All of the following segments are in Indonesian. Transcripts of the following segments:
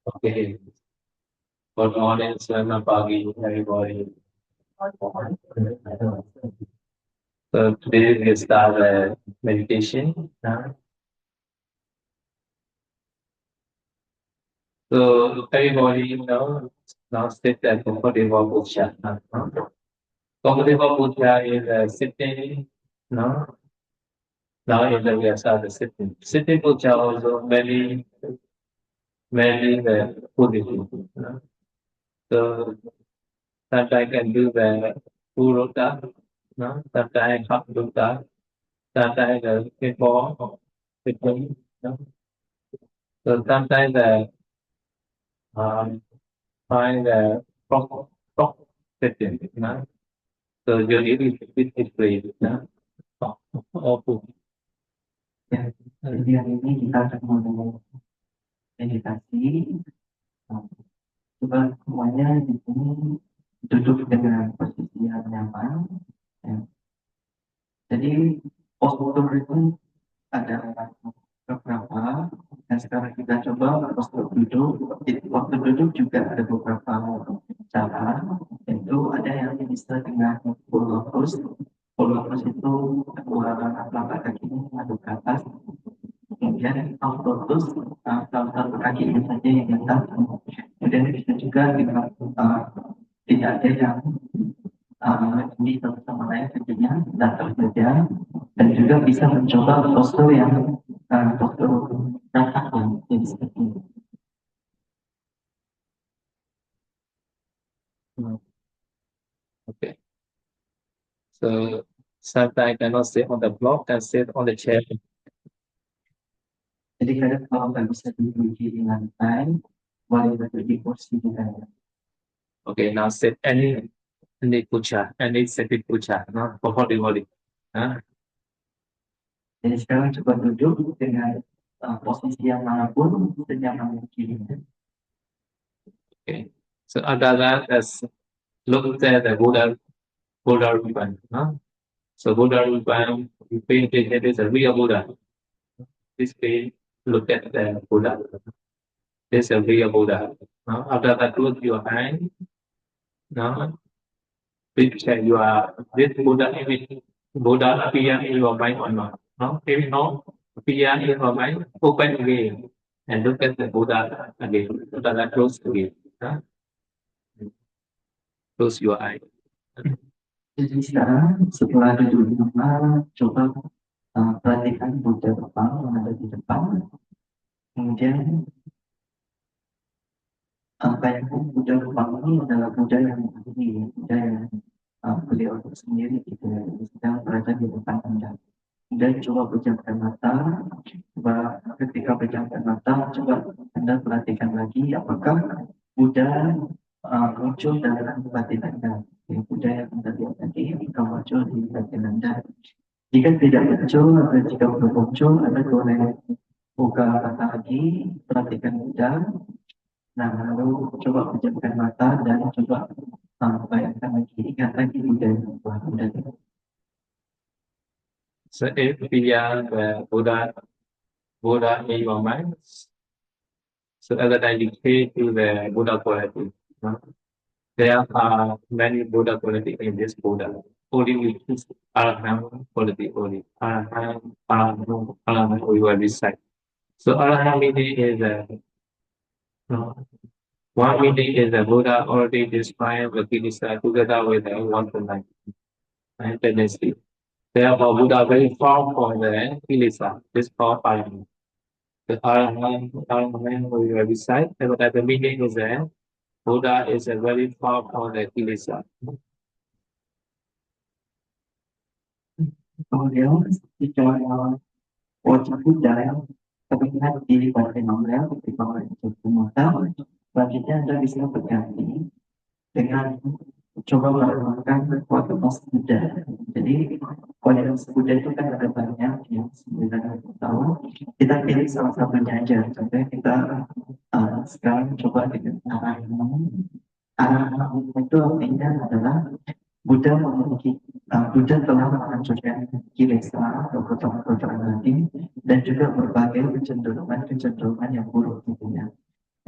Okay. Good morning, selamat pagi, everybody. So today we start meditation. So everybody now sit at comfortable posture. Comfortable posture is sitting. No, now is we start the sitting. Sitting posture also very positive. So sometimes I can do the Purota, no? Sometimes half Dutta, sometimes the before, between, no? So sometimes the um, find the proc setting, no? So you need to fit it please, no? Awful. Ya, jadi hari ini kita akan mulai meditasi. Nah, coba semuanya di sini duduk dengan posisi yang nyaman. Ya. Jadi postur itu ada beberapa. Dan sekarang kita coba postur duduk. Jadi waktu duduk juga ada beberapa cara. Yaitu ada yang bisa dengan full lotus. Full lotus itu kedua telapak kaki ini menghadap ke atas. Kemudian autotus salah satu kaki ini saja yang datang. Kemudian bisa juga dengan tidak ada yang di satu sama lain kakinya datar saja, dan juga bisa mencoba postur yang postur rata yang jadi seperti ini. Okay. So sometimes I cannot sit on the block, can sit on the chair. Jadi kadang kalau nggak bisa duduk di lantai, boleh duduk di kursi juga. Okay, now sit any puja, any seated puja, no? Comfortably. Huh? Jadi sekarang coba duduk dengan posisi yang manapun senyaman mungkin. Okay. So after that, let's look at the Buddha Rupa. No? So Buddha Rupa, you think it is a real Buddha. This way, look at the Buddha. This is a real Buddha. No? After that, close your eyes. No? Picture you are this Buddha image. Buddha appear in your mind or not. No? If not, appear in your mind, open again and look at the Buddha again. After that, close again. No? Close your eyes. Jadi sekarang setelah duduk di rumah, coba perhatikan Buddha Bapa yang ada di depan. Kemudian bayangkan Buddha Bapa ini adalah Buddha yang begini, Buddha yang beliau sendiri gitu ya, sedang berada di depan Anda. Dan coba pejamkan mata, coba ketika pejamkan mata, coba Anda perhatikan lagi apakah Buddha muncul dalam batin Anda. Yang Buddha yang Anda lihat tadi, jika muncul di batin Anda. Jika tidak muncul, atau jika belum muncul, Anda boleh buka mata lagi, perhatikan Buddha. Nah, lalu coba pejamkan mata dan coba bayangkan lagi, ingat lagi Buddha yang telah Buddha. So if we are the Buddha in your mind, so at the time you pay to the Buddha quality. No? There are many Buddha quality in this Buddha. Only we choose Arahant quality only. Arahant we will recite. So Arahant meaning is no, one meaning is the Buddha already described the Kilisa together with the one to nine and tendency. Therefore, Buddha very far from the Kilisa. This called Arahant. The Arahant we will recite. And the meaning is that Buddha is a very far from the Kilisa. Kemudian jika wajah Buddha terlihat di bagian novel di bawah itu mata, selanjutnya Anda bisa berganti dengan coba melakukan kualitas Buddha. Jadi kualitas Buddha itu kan ada banyak yang sebenarnya tahu. Kita pilih salah satunya aja. Contohnya kita sekarang coba dengan arah itu artinya adalah Buddha memiliki Buddha telah menghancurkan kilesa atau kotoran-kotoran hati dan juga berbagai kecenderungan yang buruk gitu ya.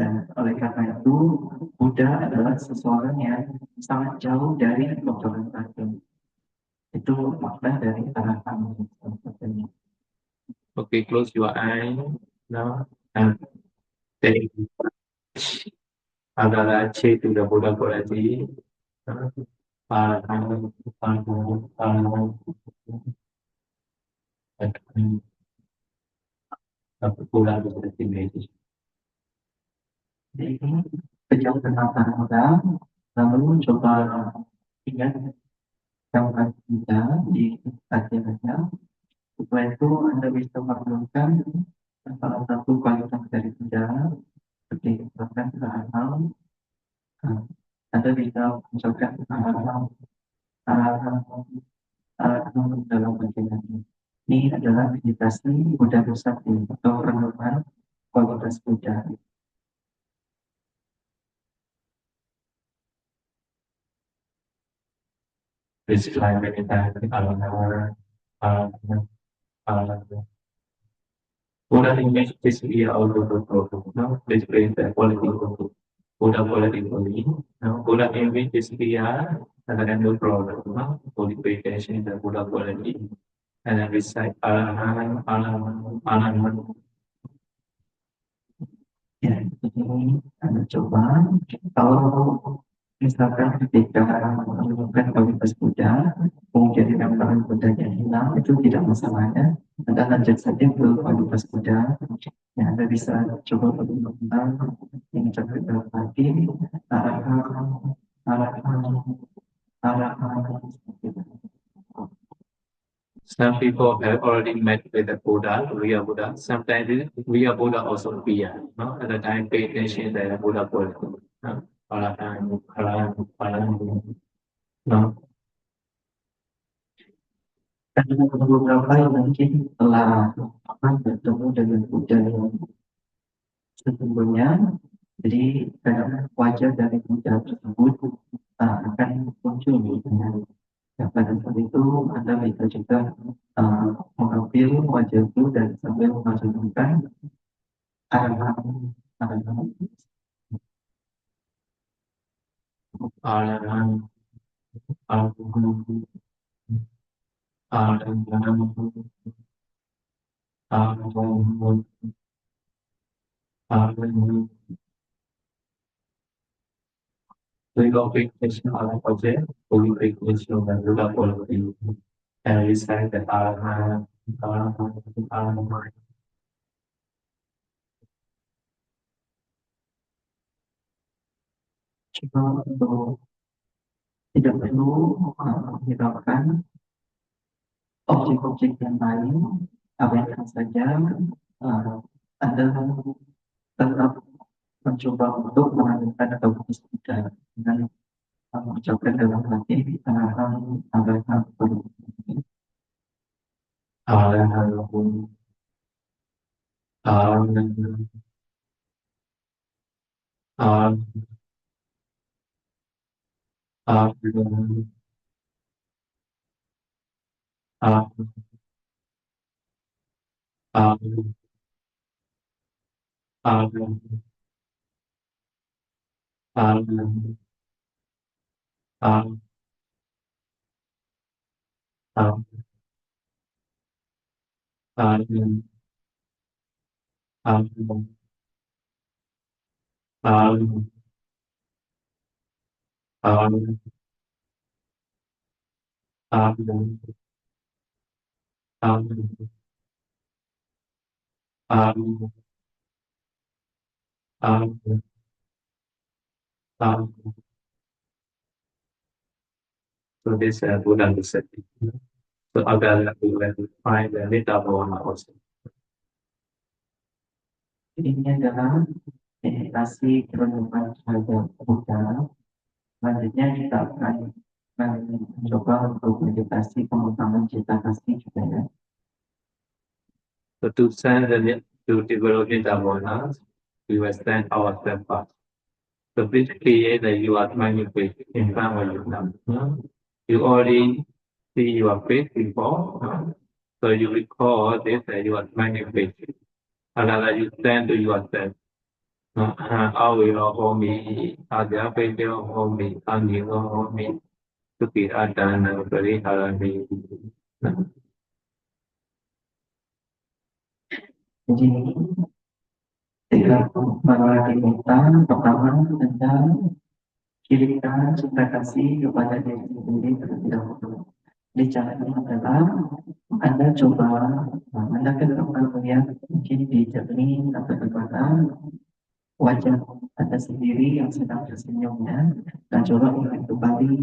Dan oleh karena itu, Buddha adalah seseorang yang sangat jauh dari kotoran batin. Itu makna dari arahan sepertinya. Okay, close your eyes now and take Agarache to the Buddha quality. Parang, Buddha quality. Jadi ini sejauh kenal orang, lalu coba ingat gambar kita di kajiannya, supaya itu Anda bisa merenungkan salah satu kualitas dari Buddha, seperti misalkan hal-hal, Anda bisa mencoba hal-hal dalam kajian ini. Ini adalah meditasi Buddha Sakti atau renungan kualitas Buddha. This climate is Buddha image is here out of the problem. No, displays the quality of Buddha quality only. No, Buddha image is here and then no problem. No, qualification is the Buddha quality. And then recite Arahan, Arahan, Arahan. Ya, jadi Anda coba, kalau misalkan ketika menemukan kualitas Buddha, kemudian gambaran Buddhanya hilang, itu tidak masalahnya. Anda lanjut saja ke kualitas Buddha. Ya, Anda bisa coba benar-benar yang terkait hati, arahan, arahan, arahan, seperti itu. Some people have already met with the Buddha, real Buddha. Sometimes real Buddha also appear. No? At the time, pay attention to the Buddha quality. No? Arahan, Arahan, Arahan. No? Karena beberapa yang mungkin telah pernah bertemu dengan Buddha yang sesungguhnya, jadi wajah dari Buddha tersebut akan muncul dengan pada saat itu Anda bisa juga mengambil wajah itu dan sambil menghasilkan arahan Arahan, Arahan, Arahan, Arahan, Arahan. Purification of object, purification of the Buddha quality, and recite the Arahan, Arahan, Arahan. coba untuk tidak perlu menghiraukan objek-objek yang lain, abaikan saja Anda tetap mencoba untuk mengalihkan atau beristirahat dengan mengucapkan dalam hati arahan arahan Arahan, Arahan, Arahan, Arahan, Arahan, Arahan, Arahan, Arahan, Arahan, Arahan, Arahan, Arahan, Arahan, Arahan, Arahan, Arahan, Arahan, Arahan, Arahan. So this Buddha Sati. So again, we will find the Nitabhavana also. ini adalah meditasi renungan terhadap Buddha. Selanjutnya kita akan mencoba untuk meditasi pengembangan cita kasih juga ya. So to send to develop Nitabhavana, we will stand ourselves first. So please create that you are manifest in front of you now. You already see your face before, so you recall this that you are manifest. Another you stand to yourself. Awiro Homi, Adya Pedro Homi, Anilo Homi, Suki Adana Pariharani. Jadi ketika melalui kita pertama tentang kirikan cinta kasih kepada diri sendiri terlebih dahulu. Di cara ini adalah Anda coba, Anda ketemukan melihat mungkin di cermin atau di mana wajah Anda sendiri yang sedang tersenyumnya, dan coba ingat kembali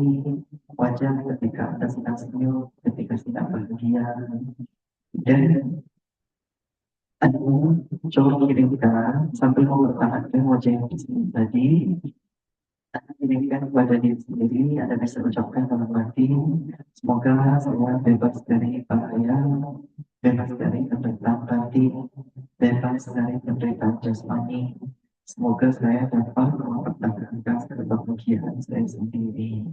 wajah ketika Anda sedang senyum, ketika sedang bahagia, dan Anda coba kirimkan sambil mempertahankan wajah yang disini tadi. Anda kirimkan kepada diri sendiri, Anda bisa ucapkan dalam hati, semoga saya bebas dari bahaya, bebas dari penderitaan batin, bebas dari penderitaan jasmani. Semoga saya dapat mempertahankan kebahagiaan saya sendiri.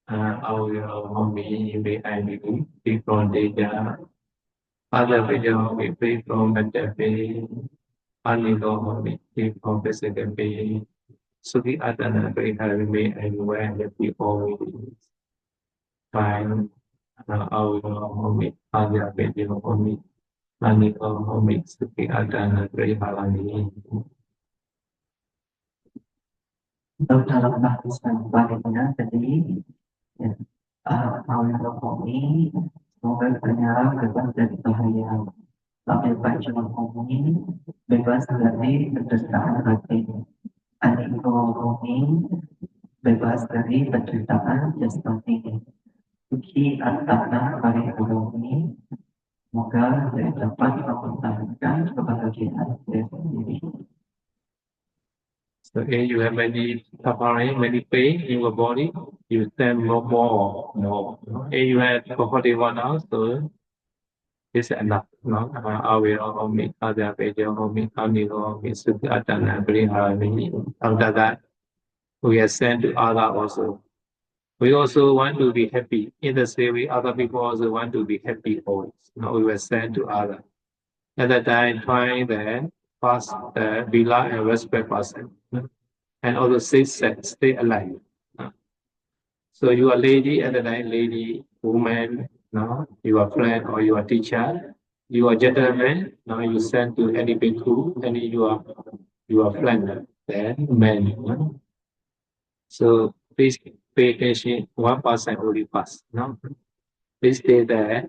Awiro Homi, Be free from danger. Other video, be free from mental pain. Anilo Homi, free from physical pain. Suki Adana Pariharani, anywhere that we always find. Awiro Homi, Adya Pedro Homi, Anilo Homi, Suki Adana Pariharani. Dalam bahasan baliknya tadi, ya, ini semoga ternyata bebas dari bahaya. Sampai baca ini bebas dari penderitaan hati. Ini bebas dari penderitaan jasmani. Suci antara paripurni, semoga saya dapat mempertahankan kebahagiaan saya sendiri. So if you have any suffering, many pain in your body, you stand no more, no. If you have comfortable now, so it's enough. No, I will omit other video omit amino misuki atana briharani. After that, we are sent to Allah also. We also want to be happy. In the same way, other people also want to be happy always. No, we were sent to Allah. At that time, trying the fast, beloved and respect person. And also stay alive. So you are lady at the night, lady, woman, no, your friend or your teacher, you are gentleman, now you send to any bhikkhu, and you are friend, then man. No? So please pay attention, 1% only pass. No? Please stay there.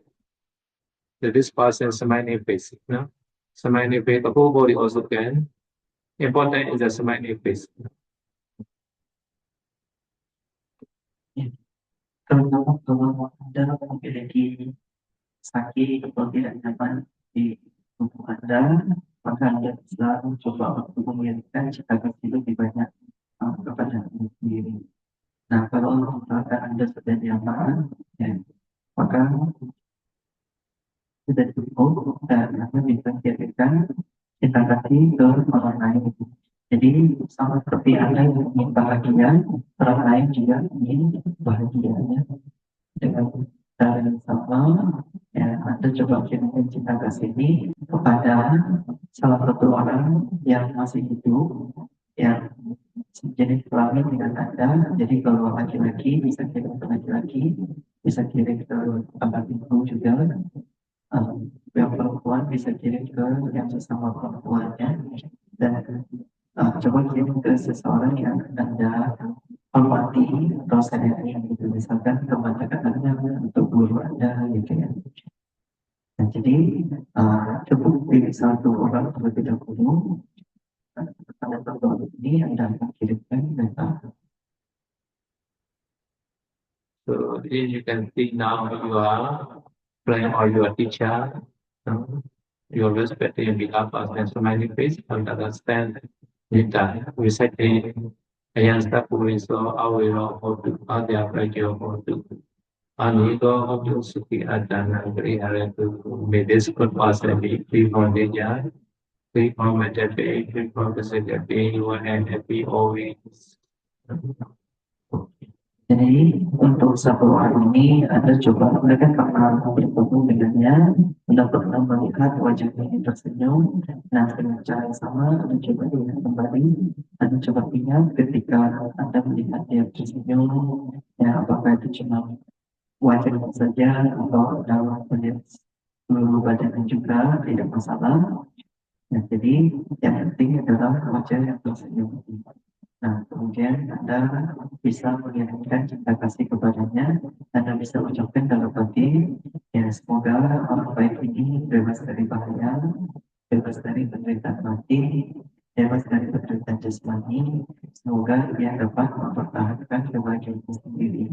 So this person smiling face. No? Smiling face, the whole body also can. Important is the smiling face. Terutama kalau Anda memiliki sakit atau tidak nyaman di tubuh Anda, maka Anda selalu coba untuk mengirimkan cita kasih lebih banyak kepada Anda sendiri. Nah, kalau misalkan Anda sudah nyaman, ya, maka sudah cukup dan Anda bisa kirimkan cita kasih ke orang lain. Jadi sama seperti Anda yang ingin bahagia, orang lain juga ingin bahagianya dengan cara yang sama. Ya, Anda coba kirimkan cinta kasih ini kepada salah satu orang yang masih hidup, yang jenis kelamin dengan Anda. Jadi kalau laki-laki bisa kirim ke laki-laki, bisa kirim ke tempat itu juga. Yang perempuan bisa kirim ke yang sesama perempuannya, dan coba kirim ke seseorang yang Anda hormati atau sayangi gitu, misalkan kebanyakan Anda untuk guru Anda gitu ya. Nah, jadi cukup pilih satu orang terlebih dahulu, pada satu ini Anda akan kirimkan data. So if you can see now your friend or your teacher, your respect and beloved person, smiling face, and understand Nita, reciting Ayansta Puriso, Awiro, Hotu, Adya Prajyo, Hotu, Anigo, Hotu, Suki, Adana, Griharetu, may this good person be free from danger, free from mental pain, free from physical pain, and happy always. Jadi untuk satu orang ini Anda coba mereka karena bertemu dengannya, Anda pernah melihat wajahnya yang tersenyum. Nah, dengan cara yang sama Anda coba lihat kembali, Anda coba ingat ketika Anda melihat dia tersenyum, ya apakah itu cuma wajahnya saja atau dalam melihat seluruh badannya juga tidak masalah. Nah, jadi yang penting adalah wajah yang tersenyum. Nah, kemudian Anda bisa mengirimkan cinta kasih kepadanya. Anda bisa ucapkan dalam hati, ya semoga orang baik ini bebas dari bahaya, bebas dari penderitaan mati, bebas dari penderitaan jasmani. Semoga dia dapat mempertahankan kebahagiaannya sendiri.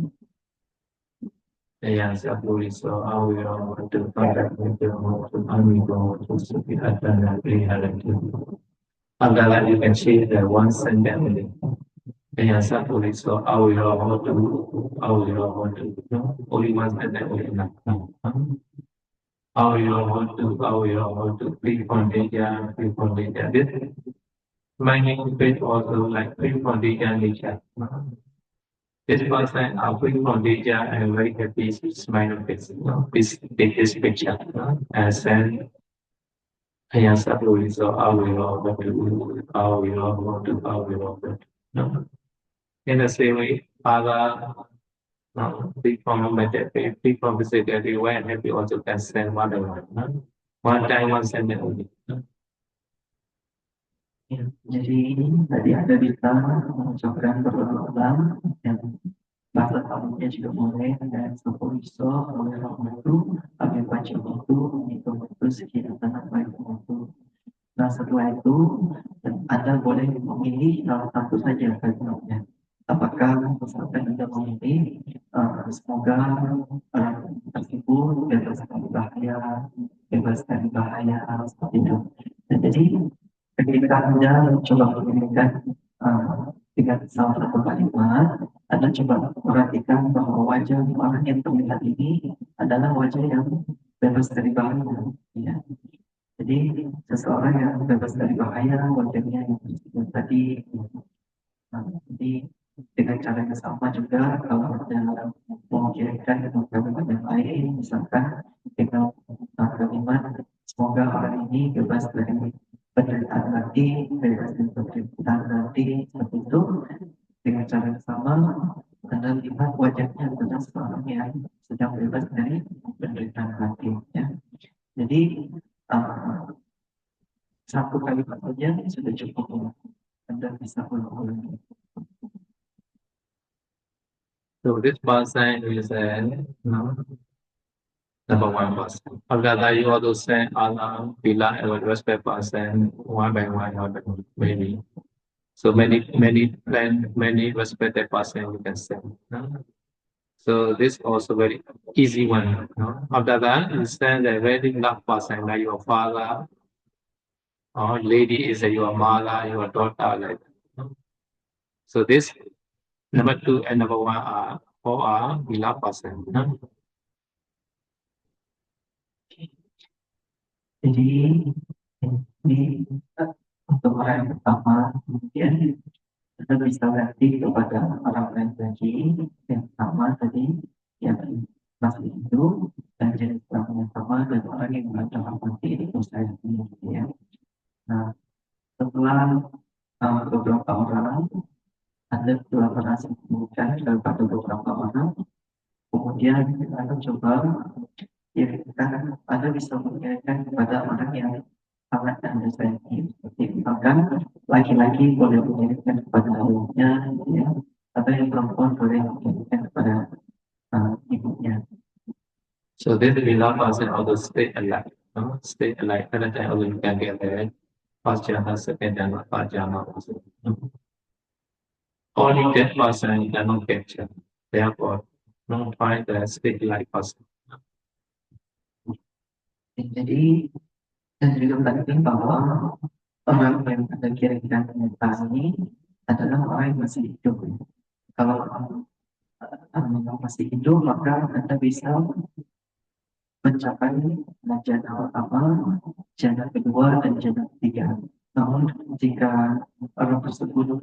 Yang satu iso awiro untuk pada untuk amigo untuk sekitar dan pelihara itu. Panggalan you can see the one sentence. Yang satu iso awiro untuk only one sentence only enough. Awiro untuk free foundation, free foundation. This mining page also like free foundation nature. This person are free foundation and very happy is minor face. This take this picture and send yang satu iso awiro untuk. No. In the same way, other big from meditate, big from physical everywhere, and happy also can send one on one. One time, one sentence only. Ya, jadi tadi Anda bisa mengucapkan berulang-ulang yang bahasa tamunya juga boleh dan iso oleh waktu, pakai baju waktu, menghitung waktu sekitar tanah baik waktu. Nah, setelah itu Anda boleh memilih salah satu saja kalimatnya. Apakah misalkan Anda memilih semoga orang tersebut bebas dari bahaya seperti itu. Dan jadi ketika Anda coba mengirimkan dengan salah satu kalimat, Anda coba perhatikan bahwa wajah orang yang terlihat ini adalah wajah yang bebas dari bahaya. Ya. Jadi seseorang yang bebas dari bahaya, wajahnya yang tersebut tadi. Nah, jadi dengan cara yang sama juga kalau Anda mengirimkan kalimat yang lain, misalkan dengan kalimat semoga orang ini bebas dari penderitaan hati, bebas dari penderitaan hati, seperti itu. Dengan cara yang sama, Anda lihat wajahnya adalah seorang yang sedang bebas dari penderitaan hati. Ya. Jadi satu kalimat saja sudah cukup. Anda bisa ulang-ulang. So this person is number one person. After that, you also send Allah, Bila, and respect person one by one, maybe. So many respected person you can send. So this also very easy one. After that, you send a very loved person like your father, or lady is your mother, your daughter, like that. So this number two and number one are all are beloved person. Jadi ini untuk orang yang pertama, kemudian kita bisa berarti kepada orang lain lagi yang sama tadi yang masih hidup dan jenis orang yang sama dan orang yang berdalam mati itu saya ya. Nah, setelah beberapa orang Anda telah berhasil menemukan kepada beberapa orang, kemudian Anda coba kirimkan, Anda bisa mengirimkan kepada orang yang sangat Anda sayangi. Seperti misalkan laki-laki boleh mengirimkan kepada ayahnya, ya, atau yang perempuan boleh mengirimkan kepada ibunya. So this beloved person also stay alive. Stay alive. Anytime also you can get there. First jhana, second jhana, third jhana also. Only that person you cannot capture. Therefore, don't find the stay alive person. Jadi dan juga penting bahwa orang yang Anda kirimkan pernyataan ini adalah orang yang masih hidup. Kalau yang masih hidup, maka Anda bisa mencapai jana pertama, jana kedua, dan jana ketiga. Namun jika orang tersebut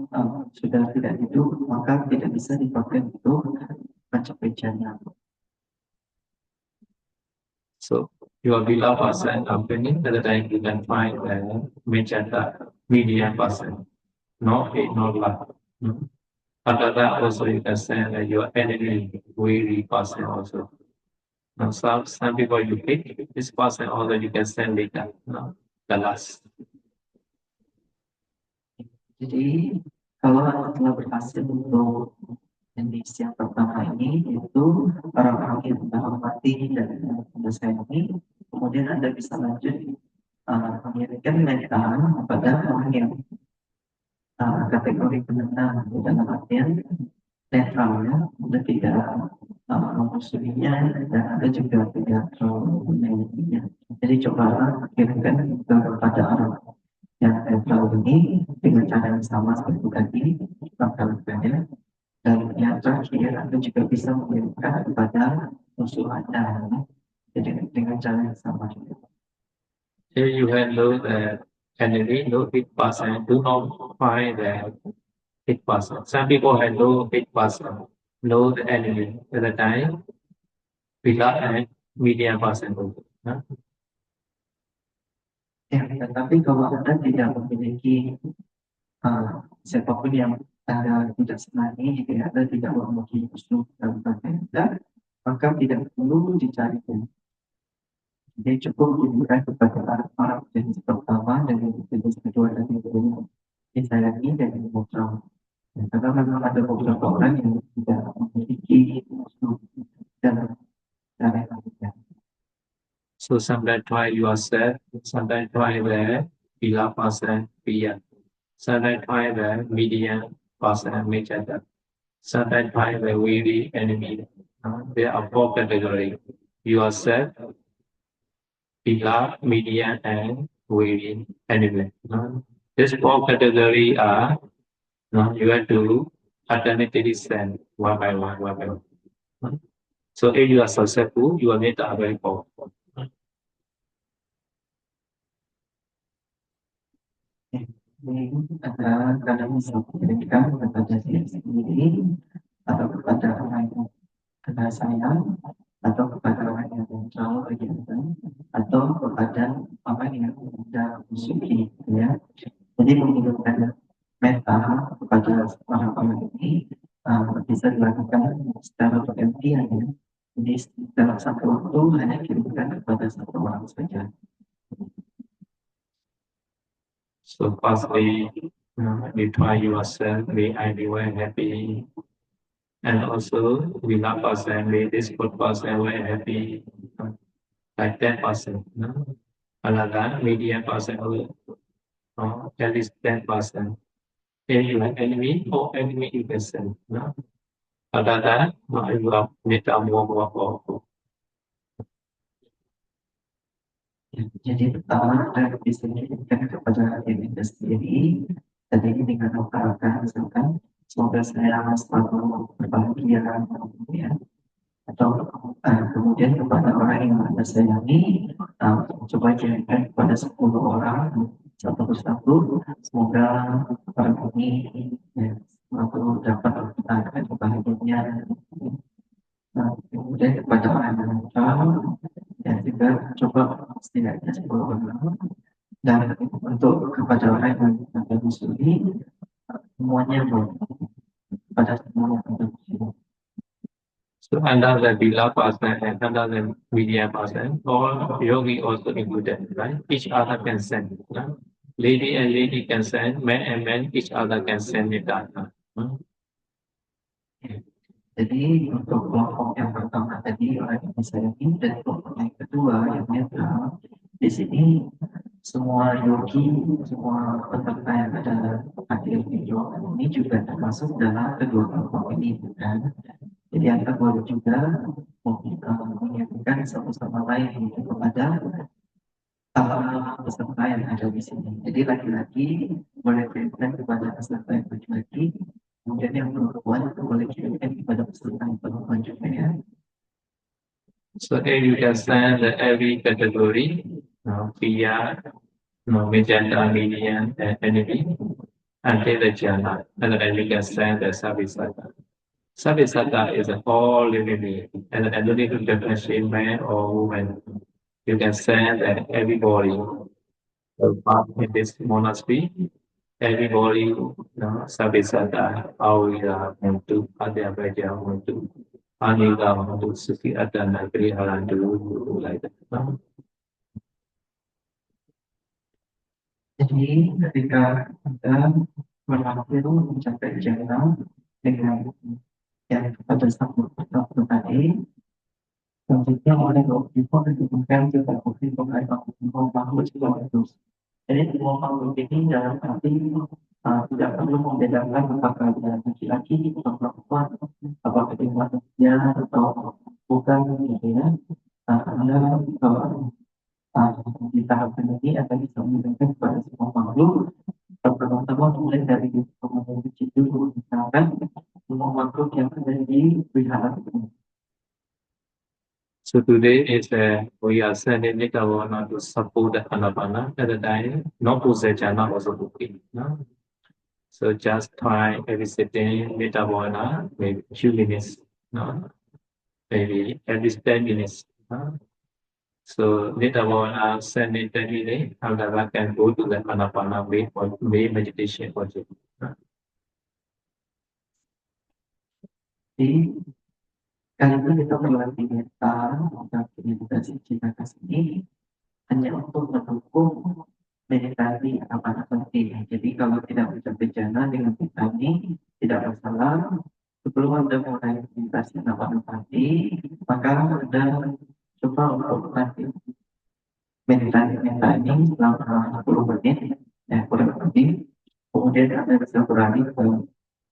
sudah tidak hidup, maka tidak bisa dipakai untuk mencapai jannah. So your below person opening at the time you can find the magenta medium person, no hate, no love. After that also you can send your enemy weary person also. Now some people you hate this person also you can send later, no, the last. Jadi kalau telah berhasil untuk jenis yang pertama ini itu orang-orang yang menghormati dan menyayangi, kemudian Anda bisa lanjut mengirimkan mental kepada orang yang kategori penentang dalam artian netralnya, Anda tidak memusuhinya dan Anda juga tidak terlalu menyayanginya. Jadi coba kirimkan kepada orang yang netral ini dengan cara yang sama seperti tadi kita lakukannya. Dan yang terakhir, Anda juga bisa mengirimkan kepada musuh Anda. Jadi dengan cara yang sama juga. Here you handle the enemy, no hit person, do not find the hit person. Some people handle hit person, know the enemy at the time, below and medium person. Ya, tetapi kalau Anda tidak memiliki siapapun yang Anda tidak senangi, jika Anda tidak memiliki musuh dalam Anda, maka tidak perlu dicarikan. Jadi cukup diberikan kepada orang jenis pertama dan jenis kedua dan yang disayangi dan yang netral. Karena memang ada beberapa orang yang tidak memiliki musuh dalam cara yang tidak. So sometimes try yourself, sometimes try the below person, fear. Sometimes try the medium person, magenta. Sometimes try the weary enemy. There are four categories. Yourself, below, medium, and weary enemy. These four categories are you have to alternately send one by one, one by one. So if you are successful, you are made available. Ini adalah kadang bisa diberikan kepada diri sendiri atau kepada orang yang kenal sayang atau kepada orang yang jauh kegiatan atau kepada orang yang tidak musuhi, ya. Jadi mengirimkan meta kepada orang-orang ini bisa dilakukan secara bergantian, ya. Jadi dalam satu waktu hanya kirimkan kepada satu orang saja. So firstly, you try yourself, may I be very happy. And also, we love person, may this good person very happy. Like 10%. Another medium person, at least 10%. If you have enemy or enemy you can send. Another, you have more. Jadi pertama adalah bisa dikirimkan kepada diri kita sendiri. Dan ini dengan mengharapkan misalkan semoga saya selalu berbahagia, ya. Atau kemudian kepada orang yang Anda sayangi, coba kirimkan kepada 10 orang satu persatu. Semoga orang ini selalu dapat kebahagiaan. Kemudian kepada orang yang netral, dan juga coba setidaknya 10 orang. Dan untuk kepada orang yang Anda musuhi, semuanya boleh. Pada semua yang Anda musuhi. So under the below person and under the medium person, all yogi also included, right? Each other can send. Right? Lady and lady can send, man and man, each other can send it data. Jadi untuk kelompok yang pertama tadi orang yang disayangi dan kelompok yang kedua yang netral, di sini semua yogi, semua peserta yang ada hadir di ruangan ini juga termasuk dalam kedua kelompok ini, kan? Jadi Anda boleh juga mengingatkan satu sama lain kepada peserta yang ada di sini. Jadi laki-laki boleh kirimkan kepada peserta yang laki-laki, kemudian yang perempuan itu boleh kirimkan kepada peserta yang perempuan juga, ya. So if you can send every category, fear, magenta, medium, and enemy, until the jhana, and then you can send the service. Sabisata is all living being, and then no need to differentiate man or woman. You can say that everybody part in this monastery, everybody, Sabisata, Aurira, and to Adyabaja, and to Aniga, and to Suki Adana, Kriharan, to like that. Jadi ketika kita berhasil mencapai jannah dengan yang pada satu satu tadi, selanjutnya oleh Tuhan diberikan juga Tuhan bahwa juga itu. Jadi semua makhluk ini dalam arti tidak perlu membedakan apakah dia laki-laki atau perempuan, apakah dia manusia atau bukan gitu ya. Anda di tahapan ini akan bisa memberikan kepada semua makhluk. Pertama-tama mulai dari kemudian itu misalkan semua makhluk yang ada di wihara ini. So today is we are sending Nitavana to support the Anapana at the time, not to say jhana also to be. No? So just try every sitting Nitavana, maybe a few minutes, no? Maybe every 10 minutes. No? So Nitavana sending 10 minutes, after that can go to the Anapana way meditation project. No? Jadi kali ini kita melatih mental, meditasi cinta kasih ini hanya untuk mendukung meditasi apa penting. Jadi kalau tidak bisa berjalan dengan meditasi tidak masalah. Sebelum Anda mulai meditasi apa tadi, maka Anda coba untuk nanti meditasi selama 10 menit, kurang lebih. Kemudian Anda bisa beralih ke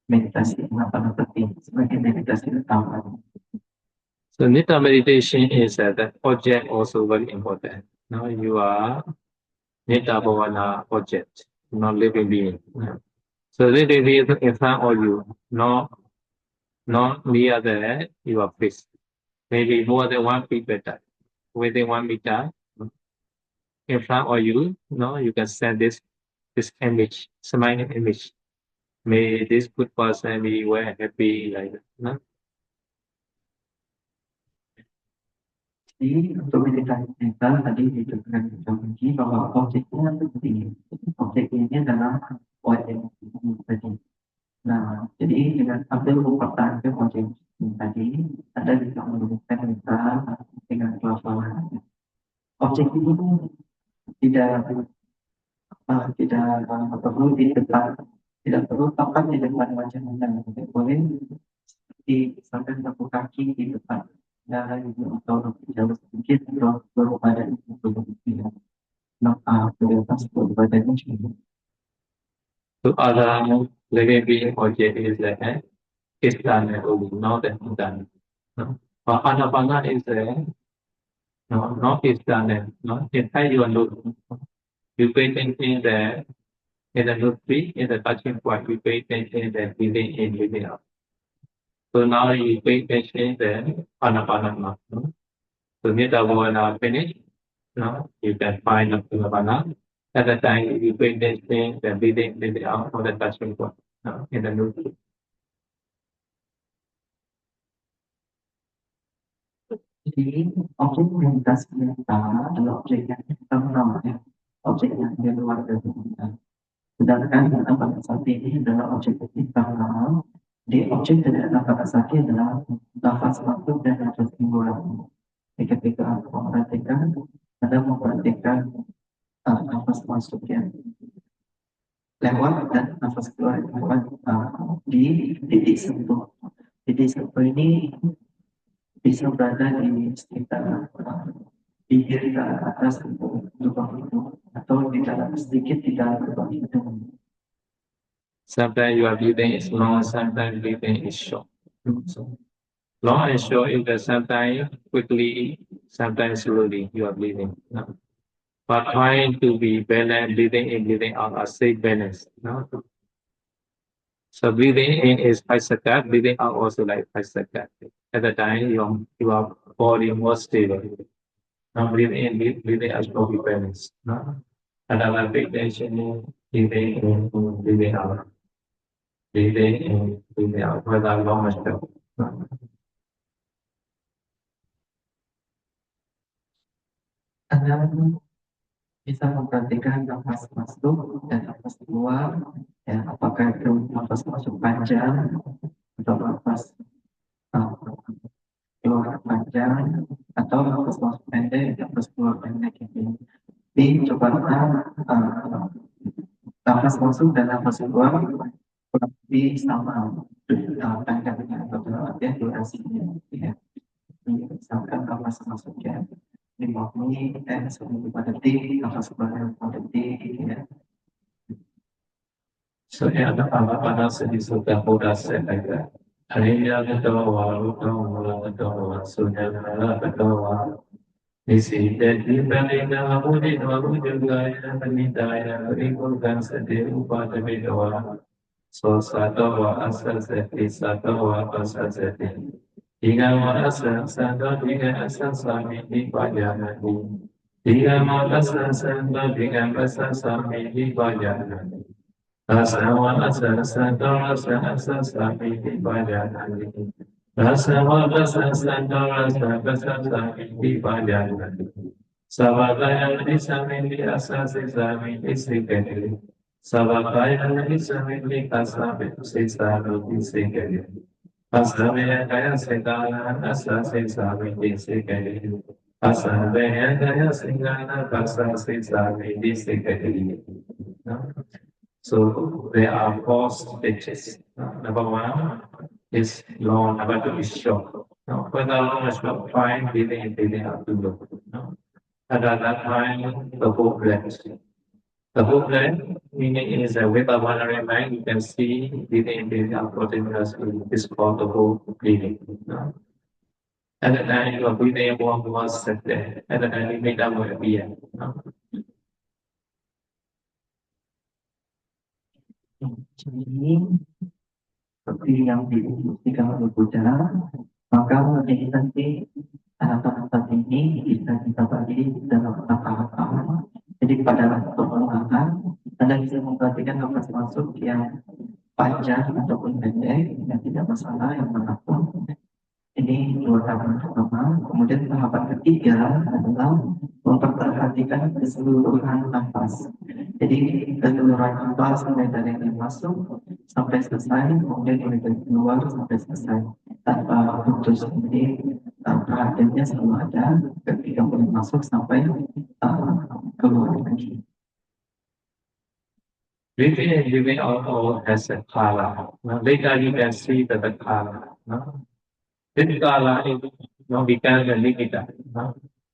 meditasi apa penting sebagai meditasi utama. So Nita meditation is that object also very important. Now you are Nita Bhavana object, not living being. So living being in front of you, not near the your face. Maybe more than 1 feet better. Within 1 meter in front of you, you can send this image, smiling image. May this good person be well happy like that. No? Jadi untuk meditasi mental tadi diberikan kunci bahwa objeknya seperti ini. Objek ini adalah wajah tadi. Nah, jadi dengan ambil mempertahankan objek tadi, Anda bisa menggunakan mental dengan suasana. Objek ini tidak perlu di depan, tidak perlu tepat di depan wajah Anda. Boleh disampaikan satu kaki di depan. Atau jauh sedikit baru pada itu badannya juga. So other living being object is that is done only, not that done. No? But Anapana is not is done. No? Inside your loop, you pay attention that in the loop three, in the touching point, you pay attention that breathing in, breathing out. So now you pay attention that Anapana. No? So Nita Bhavana finish. No? You can find Anapana. At the time, you pay attention that breathing out for the touching point, no? In the loop three. Jadi objek meditasi yang pertama adalah objek yang internal ya, objek yang di luar dari kita. Sedangkan pada saat ini adalah objek internal. Di objek dari pada saat ini adalah nafas masuk dan nafas keluar. Ketika Anda memperhatikan nafas masuk yang lewat dan nafas keluar lewat di titik sentuh. Titik sentuh ini bisa berada di sekitar bibir ke atas lubang hidung atau di dalam sedikit di dalam lubang hidung. Sometimes your breathing is long, sometimes breathing is short. So long and short is that sometimes quickly, sometimes slowly you are breathing. No? But trying to be balanced, breathing in, breathing out, are safe balance. No? So breathing in is 5 seconds, breathing out also like 5 seconds. At the time, your body more stable. Now breathing in, breathing out will be balanced. No? And I will pay attention, breathing in, breathing out. Breathing in, breathing out, whether long or short. Anda bisa memperhatikan nafas masuk dan nafas keluar, ya, apakah itu nafas masuk panjang atau nafas uh, keluar panjang atau nafas masuk pendek, nafas keluar pendek gitu. Jadi coba uh, nafas masuk dan nafas keluar kurang lebih sama panjangnya atau artinya durasinya, ya. Misalkan nafas masuknya 5 menit, 10 detik, nafas keluarnya 5 detik, gitu ya. So yeah, the Anapanasati Sutta Buddha said like that. Hariya Gatawa, Ruttama Gatawa, Sunyana Gatawa. This is the Dipalina Mudina Mudugaya Nidaya Rikugan Sati Upada Vidawa. So Satawa Asasati Satawa Asasati. Digama Asa Santa Diga Asa Sami Dipajanati. Digama Asa Santa Diga Asa Sami Dipajanati. Asama asa santa asa asa sami dipajanani. Asama asa santa asa asa sami dipajanani. Savakaya disami di asa sami disikeni. Savakaya disami di asa sami disikeni. Asamaya kaya sekala asa sami disikeni. Asamaya kaya sekala asa sami disikeni. So there are 4 stages. Number 1 is long, number 2 is short. When the long is short, fine, breathing and breathing out to low. At that time, the whole breath. The whole breath meaning is that with a wandering mind, you can see breathing and breathing out continuously. It's called the whole breathing. At the time, you are breathing one set there. At the time, you make that will appear. Jadi seperti yang diinstruksikan oleh Buddha, maka meditasi anak-anak ini bisa kita bagi dalam tahap-tahap. Jadi pada permulaan Anda bisa memperhatikan nafas masuk yang panjang ataupun pendek, yang tidak masalah, yang manapun. Ini 2 tahapan pertama. Kemudian tahapan ketiga adalah memperhatikan keseluruhan nafas. Jadi keseluruhan nafas mulai dari yang masuk sampai selesai, kemudian mulai dari keluar sampai selesai tanpa putus. Jadi perhatiannya selalu ada ketika mulai masuk sampai keluar lagi. Breathing and breathing out all has a kala. Later you can see that the kala. This kala is become a limiter.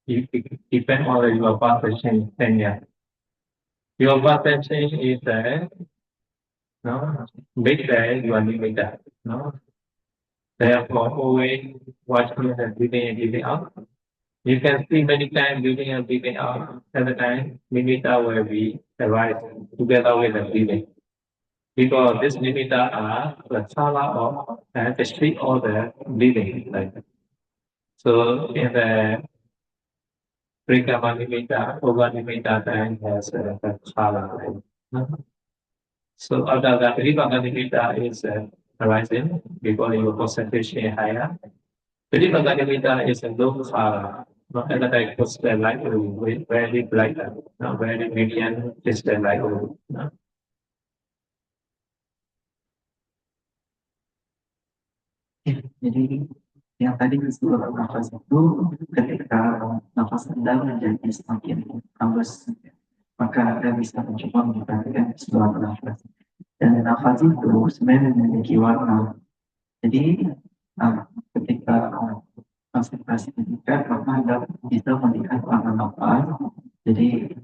It depends on your perception. Your perception is big that you are limited. Therefore, always watching and breathing and breathing out. You can see many times breathing and breathing out. At the time, limiter will be arise together with the breathing. Because this limiter are the chala of the street order breathing. Like that. So in the Brigama limiter, over limiter time has the chala. So after that, Brigama limiter is arising because your concentration is higher. Brigama limiter is a low chala. Not at the time because the light will be very bright, not very medium, just the light will. Jadi yang tadi disebut nafas itu ketika nafas Anda menjadi semakin halus, maka Anda bisa mencoba memperhatikan seluruh nafas. Dan nafas itu sebenarnya memiliki warna. Jadi ketika konsentrasi meningkat, maka Anda bisa melihat warna nafas. Jadi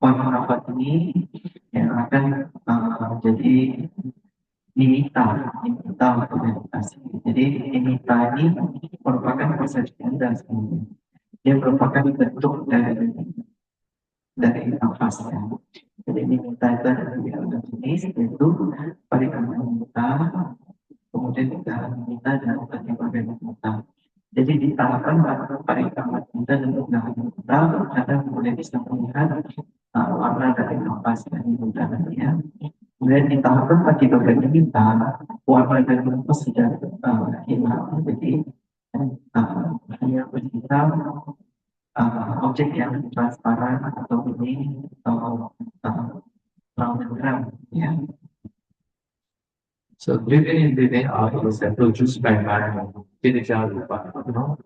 warna nafas ini yang akan jadi nimita untuk meditasi. Jadi nimita ini merupakan persepsi Anda sendiri. Dia merupakan bentuk dari nafasnya. Jadi nimita itu ada 3 jenis, yaitu parikama nimita, kemudian udahan nimita, dan udahan nimita. Jadi di tahapan parikama nimita dan udahan nimita, Anda kemudian bisa melihat warna dari nafas dan udahannya. Kemudian di tahapan bagi bagian nimita, warna dan bentuk sudah hilang, jadi hanya bersisa objek yang transparan atau ini atau terang ya. So breathing in, breathing out is produced by mind, Vidya Rupa, you know.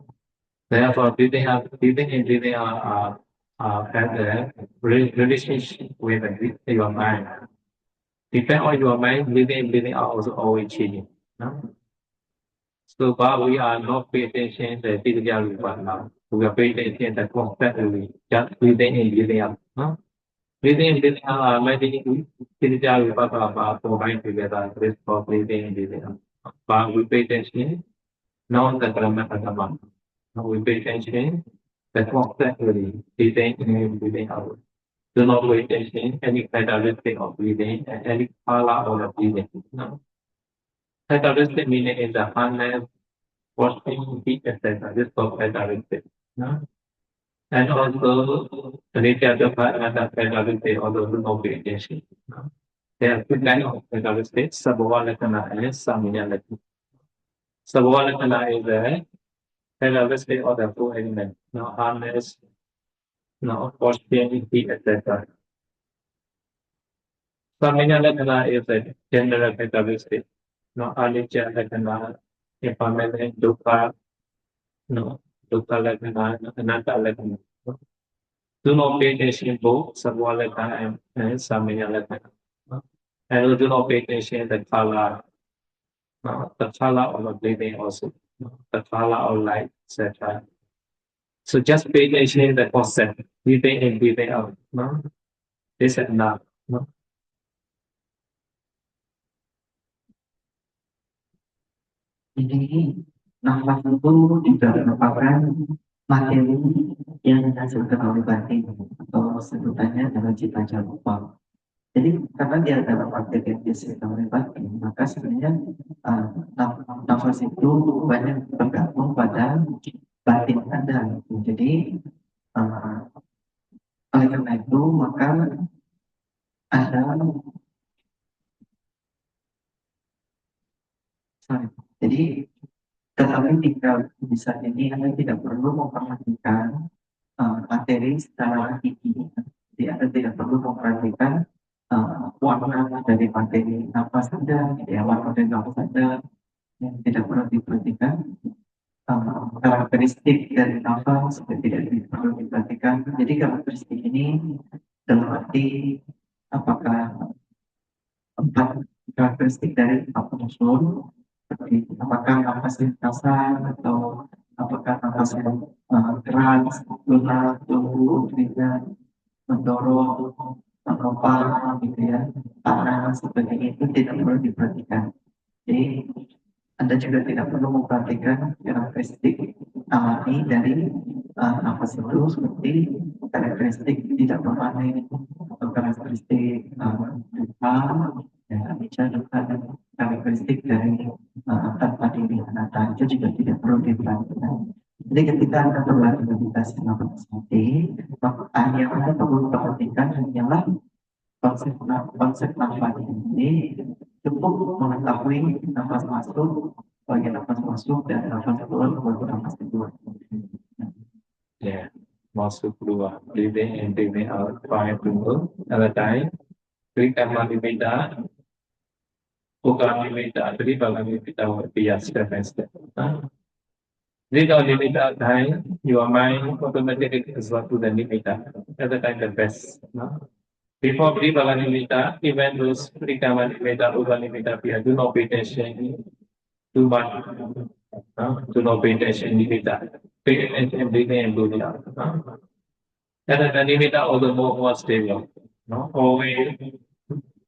Therefore, breathing out, breathing in, breathing out has a relationship with your mind. Depend on your mind, breathing in, breathing out also always changing. No? So while we are not paying attention to the Vidya Rupa now, we are paying attention to the concept only, just breathing in, breathing out. No? Breathing in, breathing out, meditating Vidya Rupa combined together, this for breathing in, breathing out. But we pay attention, not the grammar of the mind. We pay attention, the concept only, breathing in, breathing out. Do not pay attention any characteristic of breathing and any color of the breathing. No. Characteristic meaning is the harness, washing, heat, etc. This called characteristic. No. And also the nature of the part another characteristic, although do not pay attention. No. There are two kinds of characteristics, Sabhava Lakkhana and Samya Lakkhana. Sabhava Lakkhana is the characteristic of the four elements, no harness, no washing, heat, etc. Samya Lakkhana is a general characteristic. No anicca lakkhana, impermanent, dukkha, no dukkha lakkhana, anatta lakkhana. No? Do not pay attention both sabhava lakkhana and samanya lakkhana. No? And do not pay attention the color, no? The color of the breathing also, no? The color of light, etc. So just pay attention the concept, breathing in, breathing out. No? This is enough. No? Jadi nafas itu juga merupakan materi yang dihasilkan oleh batin atau sebutannya adalah cita lupa. Jadi karena dia adalah materi yang dihasilkan oleh batin, maka sebenarnya nafas itu banyak bergantung pada batin Anda. Jadi oleh karena itu maka ada jadi tetapi jika bisa ini Anda tidak perlu memperhatikan materi secara hakiki. Jadi Anda tidak perlu memperhatikan warna dari materi nafas Anda, ya, warna dari nafas Anda yang tidak perlu diperhatikan. Karakteristik dari nafas tidak perlu diperhatikan. Jadi karakteristik ini dalam arti apakah empat karakteristik dari empat unsur, seperti apakah nafas yang kasar atau apakah nafas yang keras, lunak, lembut, ringan, mendorong, menopang, gitu ya, panas, seperti itu tidak perlu diperhatikan. Jadi Anda juga tidak perlu memperhatikan karakteristik alami dari nafas itu, seperti karakteristik tidak permanen atau karakteristik duka, ya, anicca, dukkha, dan karakteristik dari tanpa diri anatta itu juga tidak perlu diperhatikan. Jadi ketika Anda berlatih meditasi nafas hati, yang Anda perlu perhatikan hanyalah konsep nafas ini. Cukup mengetahui nafas masuk, bagian nafas masuk dan nafas keluar, bagian nafas keluar. Yeah, masuk keluar, breathing in, breathing out, try to move at a time. Kama Nimita, Uka Nimita, Tripala Nimita will be a step by step. Without Nimita time, your mind automatically is what to the Nimita. At the time, the best. No? Before Tripala Nimita, even those Trikama Nimita, Uka Nimita, do not pay attention too much. Do not pay attention Nimita. Pay attention breathing and breathing out. And then the Nimita also more stable. No? Always.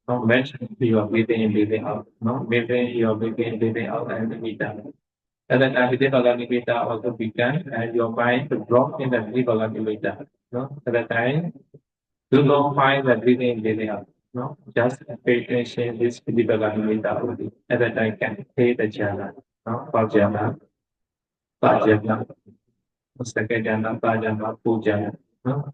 No, mention you are breathing in, breathing out. No, breathing, you are breathing in, breathing out, and Nimita. And then Abhidipala Nimita also began, and your mind to drop in the Abhidipala Nimita. No, at that time, do not find the breathing in, breathing out. No, just pay attention this Abhidipala Nimita only. At that time, can take the jhana. No, Pajana, Pajana, second jhana, Pajana, Pujana. No.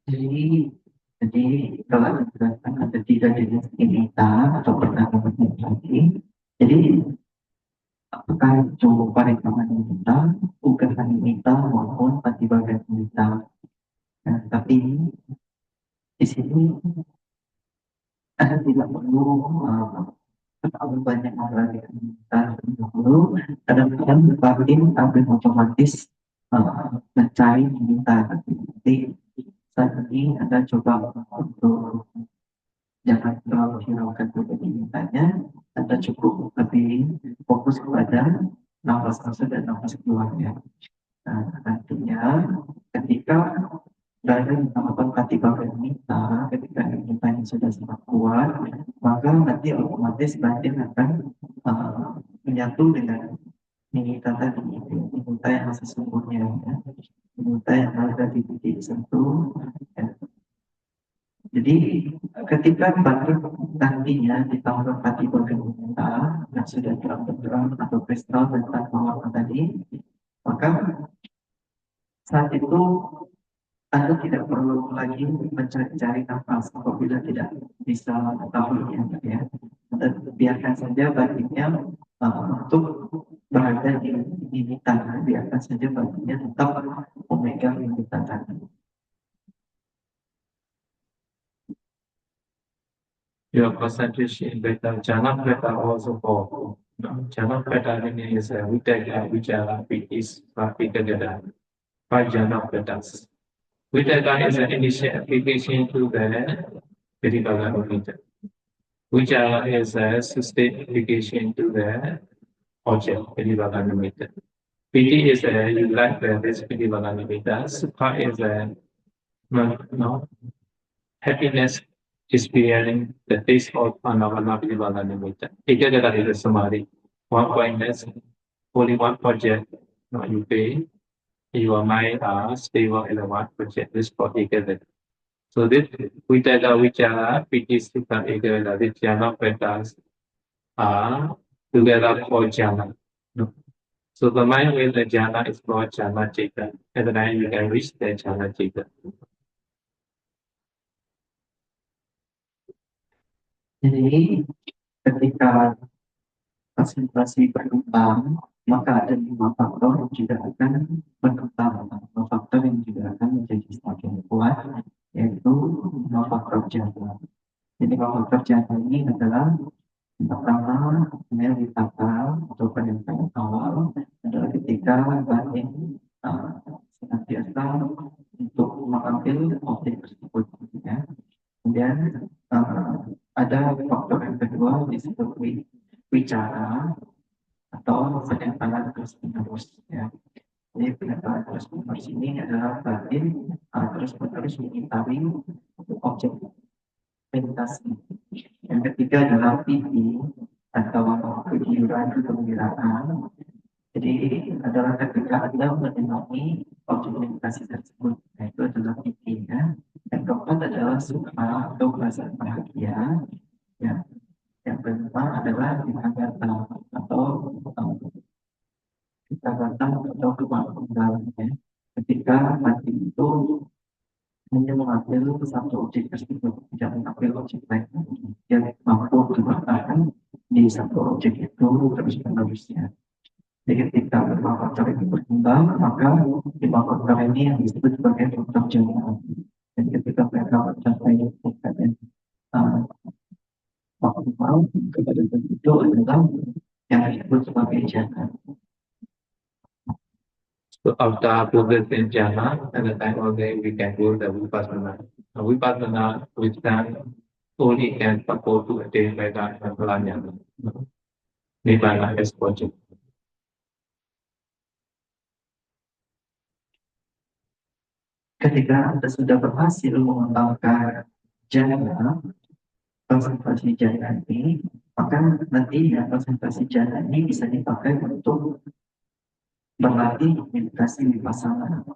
Jadi kalau dijelaskan ada 3 jenis nimitta atau perkara meditasi. Jadi apakah itu parikama nimitta, ugaha nimitta maupun patibhaga nimitta. Nah, tapi di sini Anda tidak perlu terlalu banyak olahraga nimitta dulu. Kadang-kadang batin akan otomatis mencari nimitta. Tapi saat ini Anda coba untuk jangan terlalu hiraukan pada mintanya, Anda cukup lebih fokus kepada nafas masuk dan nafas keluarnya. Nah, nantinya ketika dalam melakukan patibhaga minta, ketika mintanya sudah sangat kuat, maka nanti otomatis batin akan menyatu dengan minta tadi, minta yang sesungguhnya, ya. Minta yang ada di titik sentuh. Ya. Jadi ketika batin nantinya ditambah patibhaga minta yang sudah terang-terang atau kristal dan tanpa warna tadi, maka saat itu Anda tidak perlu lagi mencari-cari nafas apabila tidak bisa mengetahuinya, ya. Anda biarkan saja batinnya untuk berada di tangan, biarkan saja batinnya tetap memegang di tangan. Your concentration better, jhana better also for jhana better is Vitaka, Vichara, Pitis, Praktikagada, 5 jhana betters. Vitaka is an initial application to the Piripagana meter. Vichara is a sustained application to the object, Piripagana meter. Piti is a you like this Piripagana meter. Sukha is a happiness experiencing the taste of Anavana Piripagana meter. Ekagata is a samadhi. One pointness, only one project, you pay. Your mind are stable in the one project. This for ekagata. So this Vitaka, Vichara, Piti, Sukha, ekagata, this jhana pettas are together for jhana. So the mind with the jhana is called jhana citta. At the time you can reach the jhana citta. Jadi ketika konsentrasi berkembang, maka ada 5 faktor yang juga akan berkembang, 5 faktor yang juga akan menjadi semakin kuat, yaitu 5 faktor jhana. Jadi 5 faktor jhana ini adalah pertama, melitaka atau penempatan awal adalah ketika batin senantiasa untuk mengambil objek tersebut, ya. Kemudian ada faktor yang kedua disebut wicara atau penempatan terus menerus, ya. Jadi penempatan terus menerus ini adalah batin terus menerus mengitari objek meditasi. Yang ketiga adalah piti atau kegiuran kegembiraan. Jadi adalah ketika Anda menikmati objek meditasi tersebut, itu adalah piti, ya. Yang keempat adalah sukha atau perasaan bahagia, ya. Yang kelima adalah kitagata atau kemampuan, ya. Ketika mati itu hanya mengambil satu objek tersebut, tidak mengambil objek lain yang mampu bertahan di satu objek itu terus menerusnya. Jadi ketika 5 faktor itu berkembang, maka 5 faktor ini yang disebut sebagai faktor jhana. Dan ketika mereka mencapai tingkatan maksimal kepada itu adalah yang disebut sebagai jhana. So after progress in jhana, at the time of day we can do the vipassana. Vipassana which can only can support to attain Vedanta and Palanyana. Nibbana is project. Ketika Anda sudah berhasil mengembangkan jhana, konsentrasi jhana ini, maka nantinya konsentrasi jhana ini bisa dipakai untuk berlatih meditasi vipassana.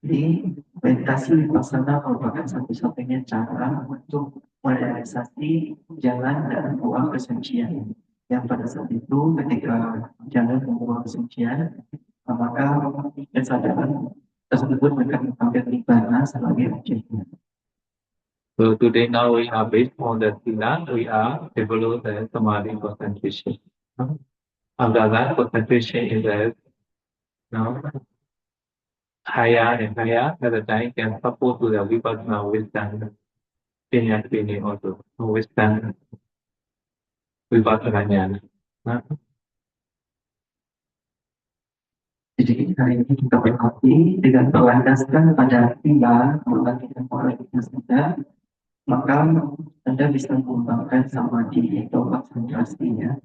Jadi meditasi vipassana merupakan satu-satunya cara untuk merealisasi jalan dan ruang kesucian. Yang pada saat itu ketika jalan dan ruang kesucian, maka kesadaran tersebut akan mengambil nibbana sebagai objeknya. So today now we are based on the Sila, we are develop the Samadhi concentration. After that concentration is higher and higher at the time can support to the Vipassana wisdom, Pinya also, wisdom, Vipassana Jnana. Jadi hari ini kita berkopi dengan berlandaskan pada timbal membangkitkan kualitas kita, maka Anda bisa mengembangkan samadhi atau konsentrasinya.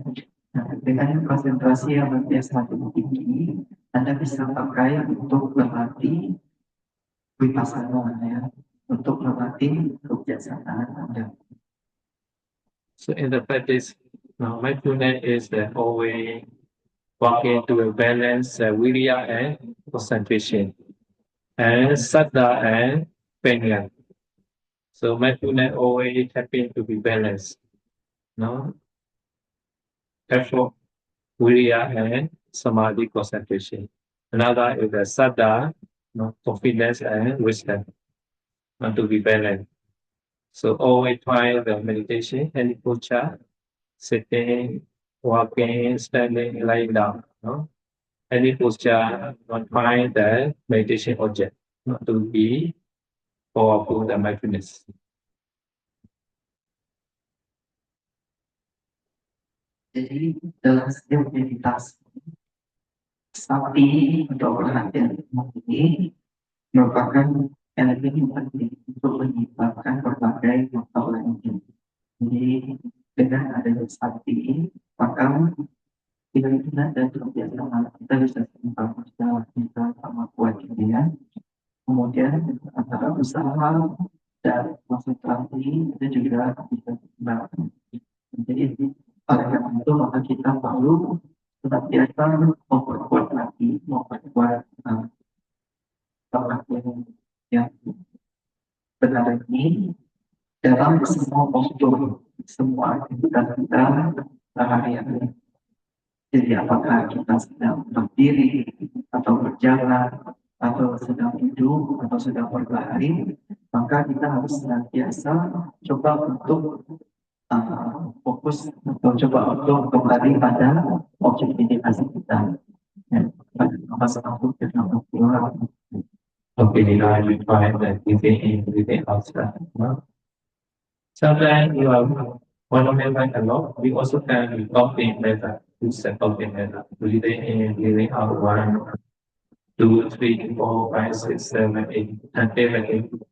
Nah, dengan konsentrasi yang semakin tinggi, Anda bisa pakai untuk berlatih vipassana ya, untuk melatih kebiasaan Anda. So in the practice, mindfulness is always working to a balance virya and concentration, and saddha and panya. So mindfulness always happens to be balanced. No? Effort, virya, and samadhi concentration. Another is the saddha, confidence and wisdom, to be balanced. So always try the meditation, any posture, sitting, walking, standing, lying down. Any posture, not find the meditation object, not to be powerful the mindfulness. Jadi dalam setiap meditasi, sakti atau perhatian ini merupakan elemen yang penting untuk menyebabkan berbagai masalah lainnya. Jadi dengan adanya sakti, maka benar-benar dan kebiasaan kita bisa seimbang, kita sama kuat ya. Kemudian antara usaha dan konsentrasi itu juga bisa seimbang. Jadi oleh karena itu maka kita perlu senantiasa memperkuat lagi, memperkuat perhatian yang benar ini dalam semua postur, semua aktivitas kita sehari-hari. Jadi apakah kita sedang berdiri atau berjalan atau sedang duduk atau sedang berlari, maka kita harus senantiasa coba untuk fokus atau coba untuk kembali pada objektivitas kita. Pada satu kita berkeluar. Okay, now you try that breathing in, breathing outside. Sometimes you want to meditate a lot. We also can copy method, use the copy method. Breathing in, breathing out, 1, 2, 3, 4, 5, 6, 7, 8, until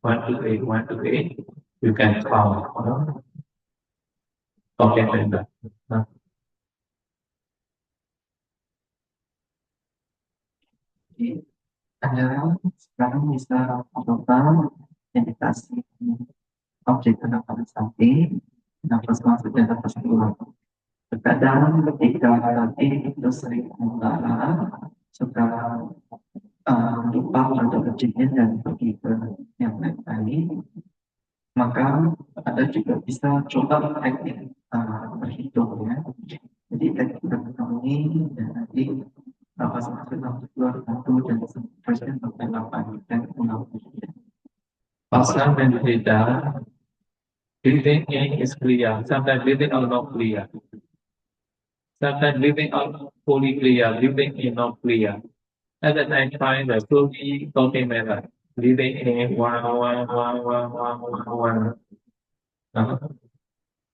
1 to 8, 1 to 8. You can count. Copy method. Anda sekarang bisa melakukan meditasi objek pada samping, nafas masuk dan nafas keluar. Terkadang ketika hati itu sering mengarah, suka lupa untuk berpikir dan pergi ke yang lain tadi, maka Anda juga bisa coba teknik berhitung ya. Jadi teknik berhitung ini dan nanti nafas masuk nafas keluar 1 dan seterusnya sampai 8 dan 6. Pasal medita, breathing in is clear. Sometimes breathing out not clear. Sometimes breathing out fully clear, breathing in not clear. At that time, try the slowly counting method. Breathing in 1, 1, 1, 1, 1, 1, 1.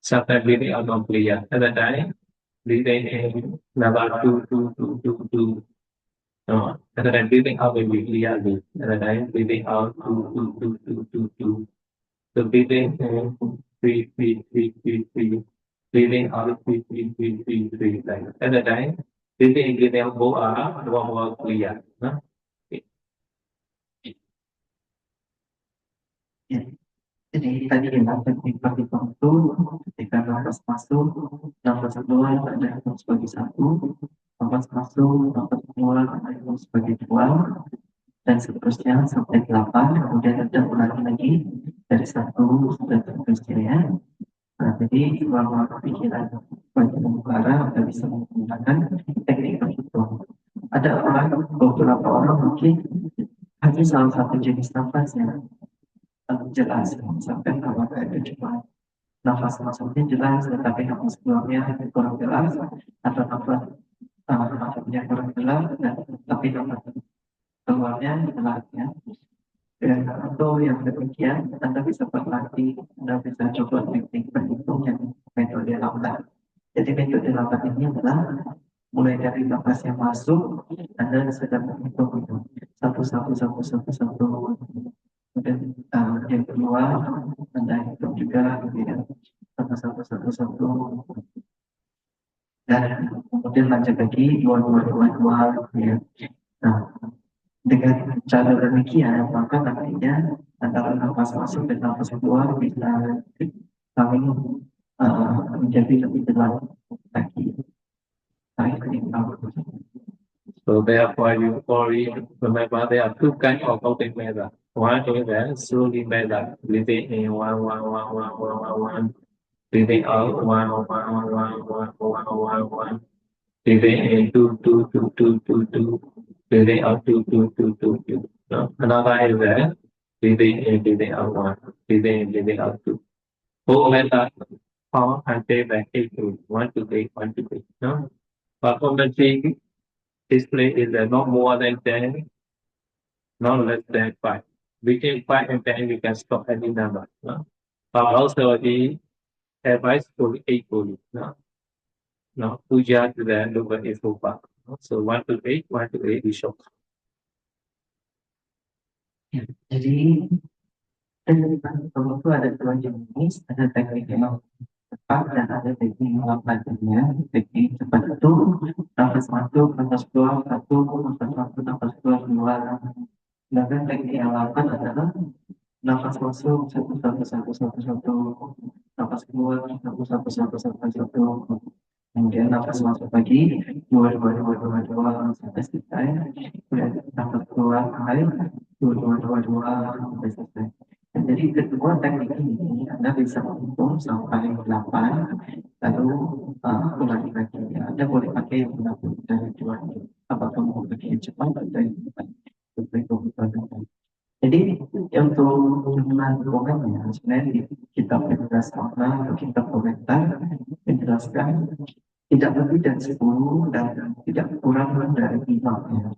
Sometimes breathing out not clear. At that time, breathing in number 2, 2, 2, 2, 2. At that time, breathing out will be clearly. At that time, breathing out 2, 2, 2, 2, 2, 2. So breathing in 3, 3, 3, 3, 3. Breathing out 3, 3, 3, 3, 3. Like at that time, breathing in, breathing out both are more clear. Jadi tadi yang teknik berhitung itu ketika nafas masuk, nafas keluar ada hitung sebagai 1, nafas masuk, nafas keluar ada hitung sebagai 2, dan seterusnya sampai 8. Kemudian ada ulangi lagi dari 1 sampai seterusnya ya. Nah, jadi selama pikiran bagian utara Anda bisa menggunakan teknik berhitung. Ada beberapa orang mungkin hanya salah satu jenis nafas yang jelas sampai apakah itu cuma nafas masuknya jelas tetapi nafas keluarnya kurang jelas atau nafasnya kurang jelas dan tapi nafas keluarnya jelas ya. Dan atau yang demikian, Anda bisa berlatih, Anda bisa coba teknik berhitung yang metode lambat. Jadi metode lambat ini adalah mulai dari nafas yang masuk, Anda sedang menghitung itu satu satu satu satu satu. Kemudian yang kedua, Anda hitung juga gitu ya, satu satu satu satu. Dan kemudian lanjut lagi dua dua dua dua gitu ya. Nah, dengan cara demikian, maka nantinya antara nafas masuk dan nafas keluar bisa saling menjadi lebih jelas lagi. So therefore, you already remember there are two kinds of coping method. One is the slowly method, breathing in one, breathing out one. Breathing in two, breathing out two. No? Another is the breathing in, breathing out one, breathing in, breathing out two. Both method form and take the 8 to 1 to 8, 1 to 8. No? But on the thing, display is not more than 10, not less than 5. Between 5 and 10, you can stop any number. No? But also the advice to 8 fully. No? No, puja to the number is over. So 1 to 8, 1 to 8 is short. Ya, jadi teknik kalau itu ada dua jenis, ada teknik yang cepat dan ada teknik yang lambatnya. Teknik cepat itu nafas masuk, nafas keluar satu, nafas masuk, nafas keluar dua. Sedangkan teknik yang lambat adalah nafas masuk satu satu satu satu satu, nafas keluar satu satu satu satu satu, kemudian nafas masuk lagi dua dua dua dua dua sampai selesai, kemudian nafas keluar kembali dua dua dua dua sampai selesai. Dan jadi kedua teknik ini Anda bisa menghitung sampai 8 lalu ulangi lagi. Anda boleh pakai yang dari dua ini. Apakah mau pakai yang cepat atau yang cepat? Jadi untuk jumlah dokumennya sebenarnya di kitab Universitas atau kitab komentar menjelaskan tidak lebih dari 10 dan tidak kurang dari 5 ya.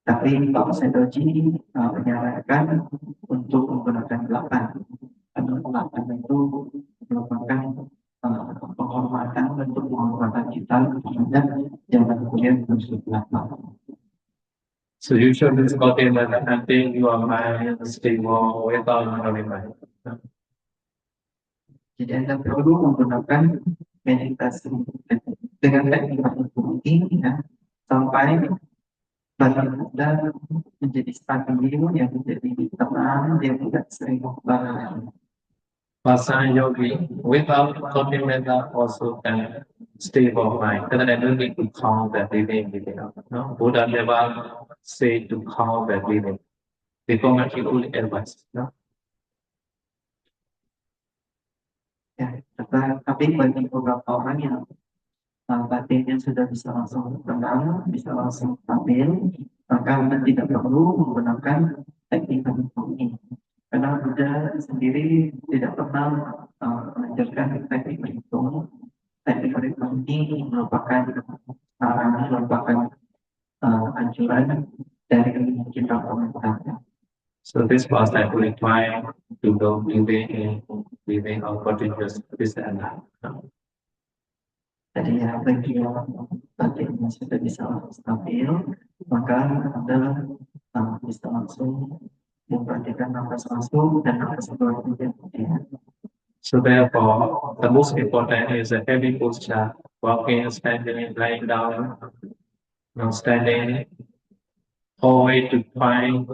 Tapi Pak Sedoji menyarankan untuk menggunakan 8 karena 8 itu merupakan penghormatan bentuk penghormatan kita terhadap zaman kuliah berusia 8. So you should discuss it until your mind stable without having mind. Jadi Anda perlu menggunakan meditasi dengan teknik ini ya, sampai badan Anda menjadi stabil, yang menjadi tenang, yang tidak sering berubah. Pasang yogi without coping method also can stable mind. Because I don't need to count the breathing. No? Buddha never say to count the breathing. Because he only advice. No? Ya, tapi bagi beberapa orang yang batinnya sudah bisa langsung tenang, bisa langsung stabil, maka Anda tidak perlu menggunakan teknik ini. Karena Buddha sendiri tidak pernah mengajarkan teknik berhitung. Teknik berhitung ini merupakan anjuran dari kitab komentar. So this was actually trying to go breathing out continuous this and that. Jadi ya bagi yang batinnya sudah bisa stabil, maka Anda bisa langsung memperhatikan nafas masuk dan nafas keluar juga. So therefore, the most important is a heavy posture, walking, standing, lying down, standing, always to find,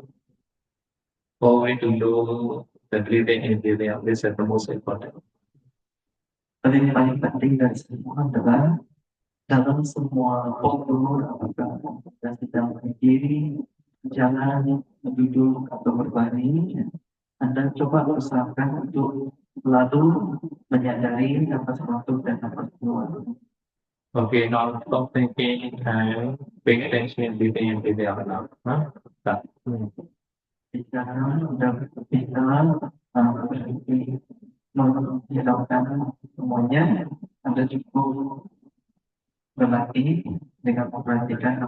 always to do the breathing in, breathing out. This is the most important. Tapi yang paling penting dari semua adalah dalam semua postur, apakah Anda sedang berdiri, jalan, duduk atau berbaring, Anda coba usahakan untuk selalu menyadari nafas masuk dan nafas keluar. Okay, now stop thinking and pay attention, breathing in, breathing out now. Huh? Stop. Jika Anda berpikir berhenti menghiraukan semuanya, Anda cukup berlatih dengan memperhatikan